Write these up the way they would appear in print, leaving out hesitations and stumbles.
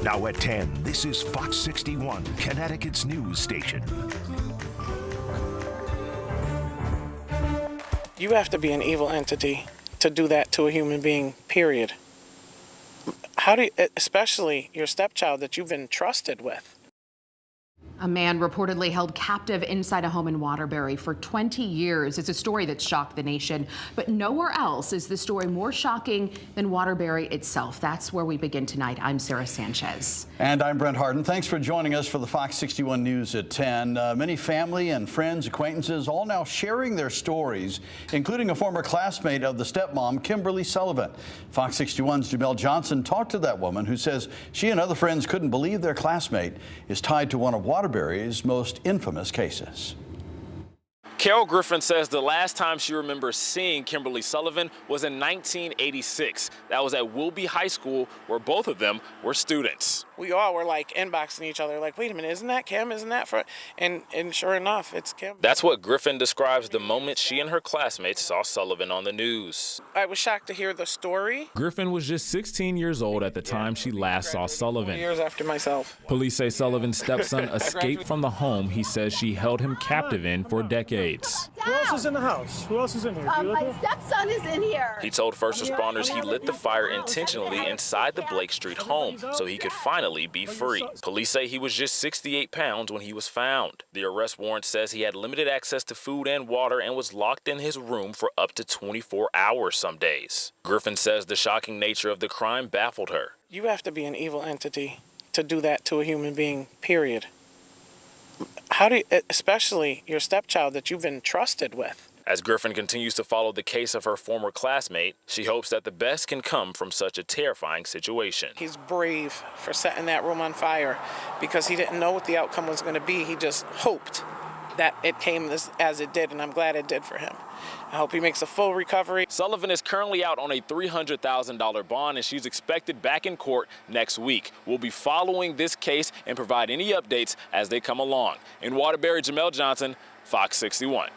Now at 10, this is Fox 61, Connecticut's news station. You have to be an evil entity to do that to a human being, period. How do you, especially your stepchild that you've been trusted with. A man reportedly held captive inside a home in Waterbury for 20 years. It's a story that shocked the nation, but nowhere else is the story more shocking than Waterbury itself. That's where we begin tonight. I'm Sarah Sanchez. And I'm Brent Harden. Thanks for joining us for the Fox 61 News at 10. Many family and friends, acquaintances, all now sharing their stories, including a former classmate of the stepmom, Kimberly Sullivan. Fox 61's Jamel Johnson talked to that woman who says she and other friends couldn't believe their classmate is tied to one of Waterbury's most infamous cases. Carol Griffin says the last time she remembers seeing Kimberly Sullivan was in 1986. That was at Wilby High School, where both of them were students. We all were like inboxing each other, like, wait a minute, isn't that Kim? Isn't that for? And sure enough, it's Kim. That's what Griffin describes the moment she and her classmates saw Sullivan on the news. I was shocked to hear the story. Griffin was just 16 years old at the time she last saw Sullivan. 4 years after myself. Police say Sullivan's stepson escaped from the home he says she held him captive in for decades. Who else is in the house? Who else is in here? My stepson is in here. He told first responders he lit the fire intentionally inside the Blake Street home so he could finally be free. Police say he was just 68 pounds when he was found. The arrest warrant says he had limited access to food and water and was locked in his room for up to 24 hours some days. Griffin says the shocking nature of the crime baffled her. You have to be an evil entity to do that to a human being, period. How do you, especially your stepchild that you've been trusted with. As Griffin continues to follow the case of her former classmate, she hopes that the best can come from such a terrifying situation. He's brave for setting that room on fire because he didn't know what the outcome was going to be. He just hoped that it came as it did, and I'm glad it did for him. I hope he makes a full recovery. Sullivan is currently out on a $300,000 bond, and she's expected back in court next week. We'll be following this case and provide any updates as they come along. In Waterbury, Jamel Johnson, Fox 61.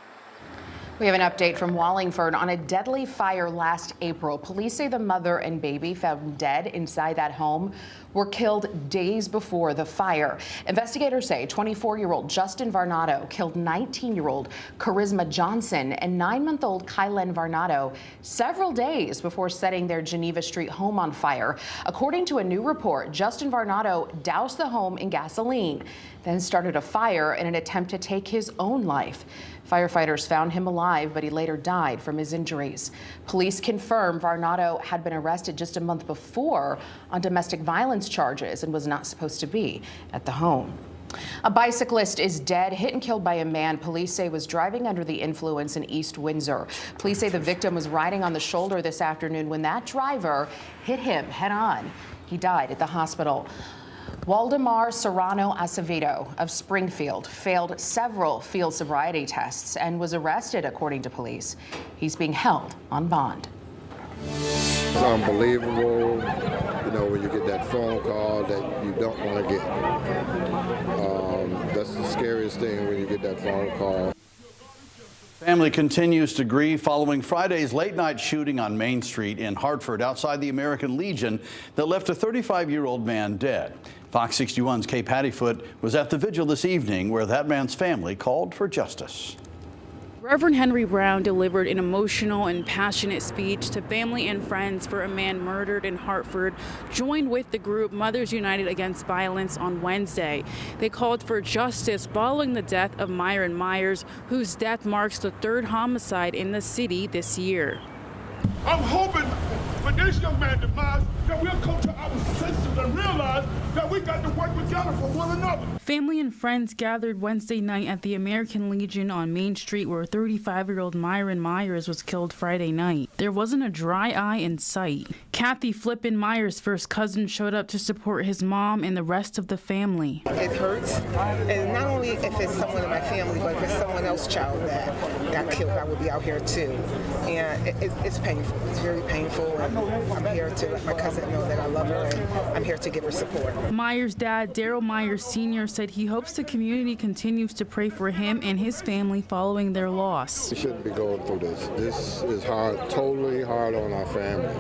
We have an update from Wallingford on a deadly fire last April. Police say the mother and baby found dead inside that home were killed days before the fire. Investigators say 24-year-old Justin Varnado killed 19-year-old Charisma Johnson and 9-month-old Kylen Varnado several days before setting their Geneva Street home on fire. According to a new report, Justin Varnado doused the home in gasoline, then started a fire in an attempt to take his own life. Firefighters found him alive, but he later died from his injuries. Police confirm Varnado had been arrested just a month before on domestic violence charges and was not supposed to be at the home. A bicyclist is dead, hit and killed by a man police say was driving under the influence in East Windsor. Police say the victim was riding on the shoulder this afternoon when that driver hit him head on. He died at the hospital. Waldemar Serrano Acevedo of Springfield failed several field sobriety tests and was arrested, according to police. He's being held on bond. It's unbelievable, when you get that phone call that you don't want to get. That's the scariest thing when you get that phone call. Family continues to grieve following Friday's late-night shooting on Main Street in Hartford outside the American Legion that left a 35-year-old man dead. Fox 61's Kay Pattyfoot was at the vigil this evening where that man's family called for justice. Reverend Henry Brown delivered an emotional and passionate speech to family and friends for a man murdered in Hartford, joined with the group Mothers United Against Violence on Wednesday. They called for justice following the death of Myron Myers, whose death marks the third homicide in the city this year. I'm hoping when this young man demise that we'll come to our senses and realize that we got to work together for one another. Family and friends gathered Wednesday night at the American Legion on Main Street where 35-year-old Myron Myers was killed Friday night. There wasn't a dry eye in sight. Kathy Flippin Myers' first cousin showed up to support his mom and the rest of the family. It hurts, and not only if it's someone in my family, but if it's someone else's child that got killed, I would be out here too. And it's painful. It's very painful, and I'm here to let my cousin know that I love her, and I'm here to give her support. Myers' dad, Daryl Myers Sr. said he hopes the community continues to pray for him and his family following their loss. We shouldn't be going through this. This is hard, totally hard on our family.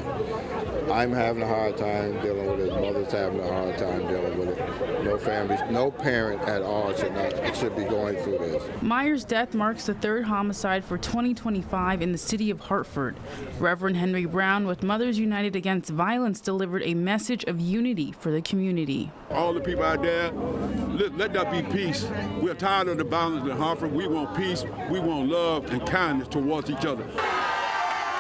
I'm having a hard time dealing with it. Mother's having a hard time dealing with it. No families, no parent at all should be going through this. Myers' death marks the third homicide for 2025 in the city of Hartford. Reverend Henry Brown with Mothers United Against Violence delivered a message of unity for the community. All the people out there, let there be peace. We're tired of the violence in Hartford. We want peace. We want love and kindness towards each other.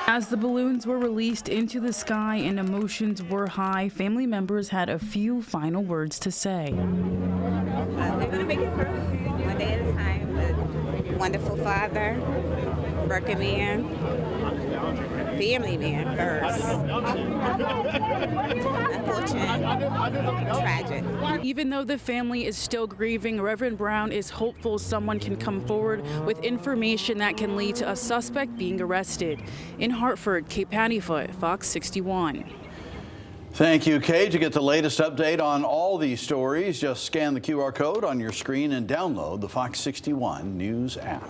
As the balloons were released into the sky and emotions were high, family members had a few final words to say. They're going to make it through one day at a time. But wonderful father, working man, family man first. Unfortunate, tragic. Even though the family is still grieving, Reverend Brown is hopeful someone can come forward with information that can lead to a suspect being arrested. In Hartford, Kate Pattyfoot, Fox 61. Thank you, Kate. To get the latest update on all these stories, just scan the QR code on your screen and download the Fox 61 News app.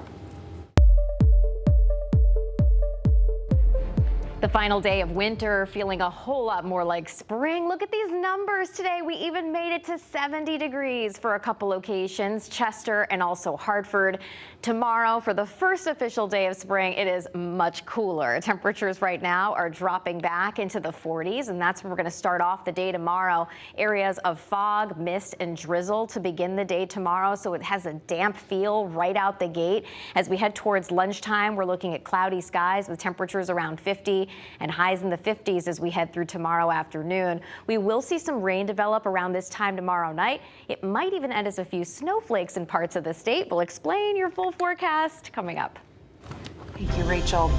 The final day of winter, feeling a whole lot more like spring. Look at these numbers today. We even made it to 70 degrees for a couple locations, Chester and also Hartford. Tomorrow, for the first official day of spring, it is much cooler. Temperatures right now are dropping back into the 40s, and that's where we're going to start off the day tomorrow. Areas of fog, mist, and drizzle to begin the day tomorrow, so it has a damp feel right out the gate. As we head towards lunchtime, we're looking at cloudy skies with temperatures around 50 and highs in the 50s as we head through tomorrow afternoon. We will see some rain develop around this time tomorrow night. It might even end as a few snowflakes in parts of the state. We'll explain your full forecast coming up. Thank you, Rachel.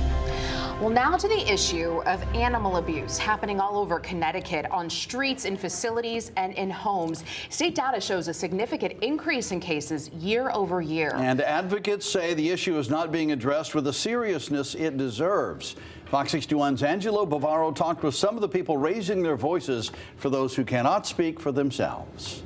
Well, now to the issue of animal abuse happening all over Connecticut on streets, in facilities, and in homes. State data shows a significant increase in cases year over year. And advocates say the issue is not being addressed with the seriousness it deserves. Fox 61's Angelo Bavaro talked with some of the people raising their voices for those who cannot speak for themselves.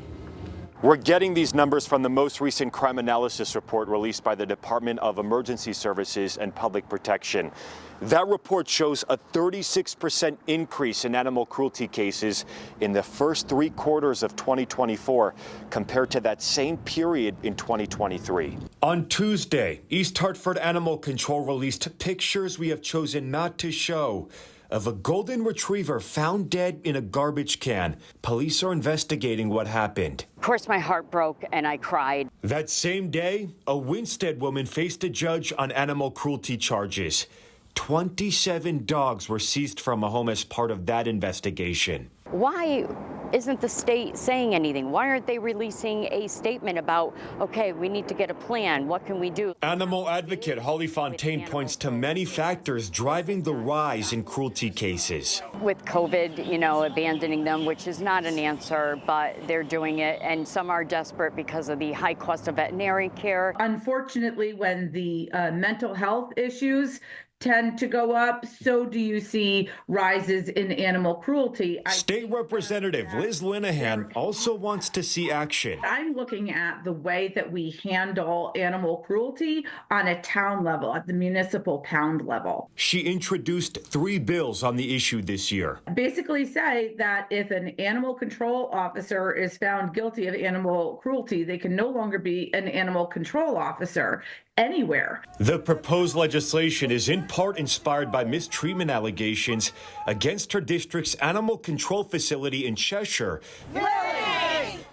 We're getting these numbers from the most recent crime analysis report released by the Department of Emergency Services and Public Protection. That report shows a 36% increase in animal cruelty cases in the first 3 quarters of 2024 compared to that same period in 2023. On Tuesday, East Hartford Animal Control released pictures we have chosen not to show of a golden retriever found dead in a garbage can. Police are investigating what happened. Of course, my heart broke and I cried. That same day, a Winstead woman faced a judge on animal cruelty charges. 27 dogs were seized from a home as part of that investigation. Why isn't the state saying anything? Why aren't they releasing a statement about, okay, we need to get a plan, what can we do? Animal advocate Holly Fontaine points to many factors driving the rise in cruelty cases. With COVID, abandoning them, which is not an answer, but they're doing it, and some are desperate because of the high cost of veterinary care. Unfortunately, when the mental health issues tend to go up, so do you see rises in animal cruelty. State Representative Liz Linehan also wants to see action. I'm looking at the way that we handle animal cruelty on a town level, at the municipal pound level. She introduced 3 bills on the issue this year. Basically say that if an animal control officer is found guilty of animal cruelty, they can no longer be an animal control officer anywhere. The proposed legislation is in part inspired by mistreatment allegations against her district's animal control facility in Cheshire,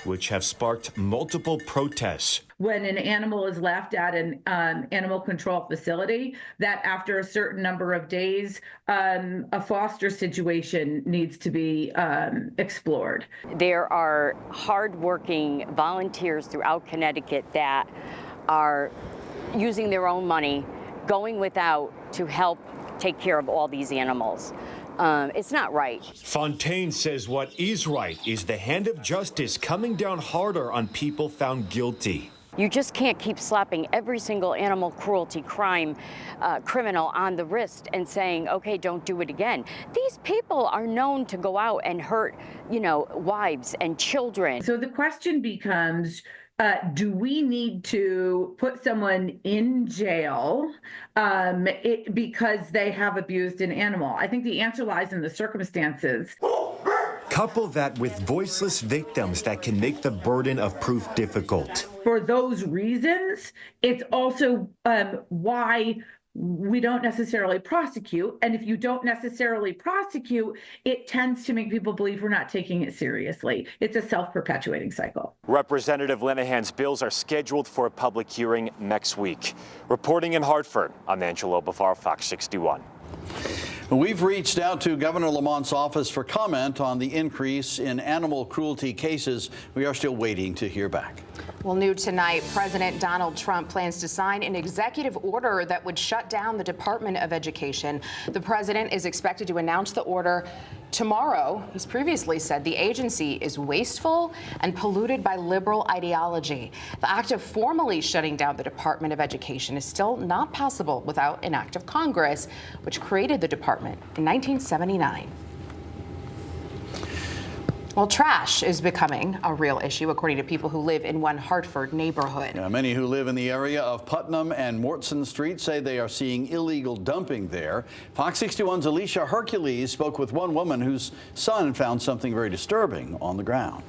which have sparked multiple protests. When an animal is left at an animal control facility, that after a certain number of days, a foster situation needs to be explored. There are hardworking volunteers throughout Connecticut that are using their own money, going without to help take care of all these animals. It's not right. Fontaine says what is right is the hand of justice coming down harder on people found guilty. You just can't keep slapping every single animal cruelty crime criminal on the wrist and saying, okay, don't do it again. These people are known to go out and hurt, wives and children. So the question becomes, do we need to put someone in jail because they have abused an animal? I think the answer lies in the circumstances. Couple that with voiceless victims that can make the burden of proof difficult. For those reasons, it's also why we don't necessarily prosecute. And if you don't necessarily prosecute, it tends to make people believe we're not taking it seriously. It's a self-perpetuating cycle. Representative Linehan's bills are scheduled for a public hearing next week. Reporting in Hartford, I'm Angelo Bafar, Fox 61. We've reached out to Governor Lamont's office for comment on the increase in animal cruelty cases. We are still waiting to hear back. Well, new tonight, President Donald Trump plans to sign an executive order that would shut down the Department of Education. The president is expected to announce the order tomorrow. He's previously said the agency is wasteful and polluted by liberal ideology. The act of formally shutting down the Department of Education is still not possible without an act of Congress, which created the department in 1979. Well, trash is becoming a real issue, according to people who live in one Hartford neighborhood. Yeah, many who live in the area of Putnam and Mortson Street say they are seeing illegal dumping there. Fox 61's Alicia Hercules spoke with one woman whose son found something very disturbing on the ground.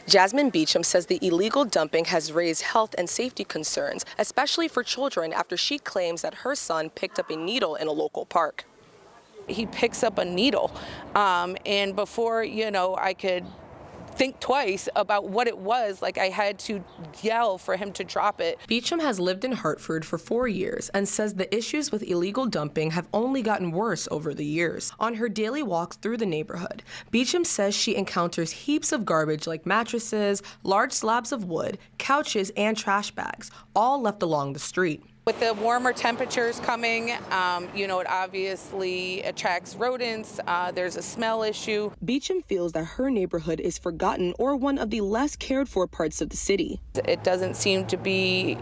Jasmine Beecham says the illegal dumping has raised health and safety concerns, especially for children, after she claims that her son picked up a needle in a local park. He picks up a needle, and before, I could think twice about what it was, I had to yell for him to drop it. Beecham has lived in Hartford for 4 years and says the issues with illegal dumping have only gotten worse over the years. On her daily walks through the neighborhood, Beecham says she encounters heaps of garbage like mattresses, large slabs of wood, couches, and trash bags, all left along the street. With the warmer temperatures coming, it obviously attracts rodents. There's a smell issue. Beecham feels that her neighborhood is forgotten or one of the less cared for parts of the city. It doesn't seem to be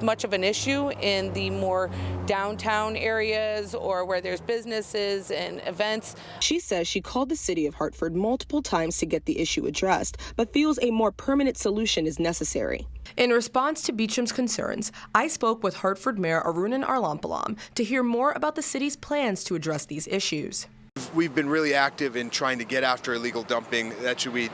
much of an issue in the more downtown areas or where there's businesses and events. She says she called the city of Hartford multiple times to get the issue addressed, but feels a more permanent solution is necessary. In response to Beecham's concerns, I spoke with Hartford Mayor Arunan Arlampalam to hear more about the city's plans to address these issues. We've been really active in trying to get after illegal dumping.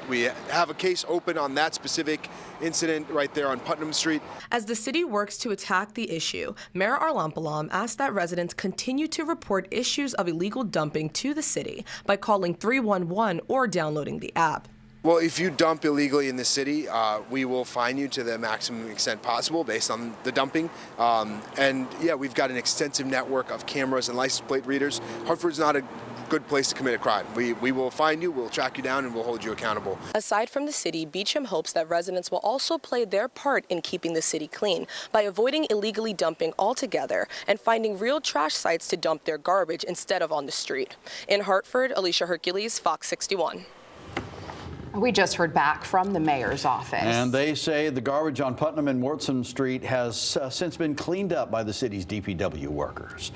We have a case open on that specific incident right there on Putnam Street. As the city works to attack the issue, Mayor Arlampalam asked that residents continue to report issues of illegal dumping to the city by calling 311 or downloading the app. Well, if you dump illegally in the city, we will fine you to the maximum extent possible based on the dumping. And yeah, we've got an extensive network of cameras and license plate readers. Hartford's not a good place to commit a crime. We will find you, we'll track you down, and we'll hold you accountable. Aside from the city, Beecham hopes that residents will also play their part in keeping the city clean by avoiding illegally dumping altogether and finding real trash sites to dump their garbage instead of on the street. In Hartford, Alicia Hercules, Fox 61. We just heard back from the mayor's office. And they say the garbage on Putnam and Mortson Street has since been cleaned up by the city's DPW workers.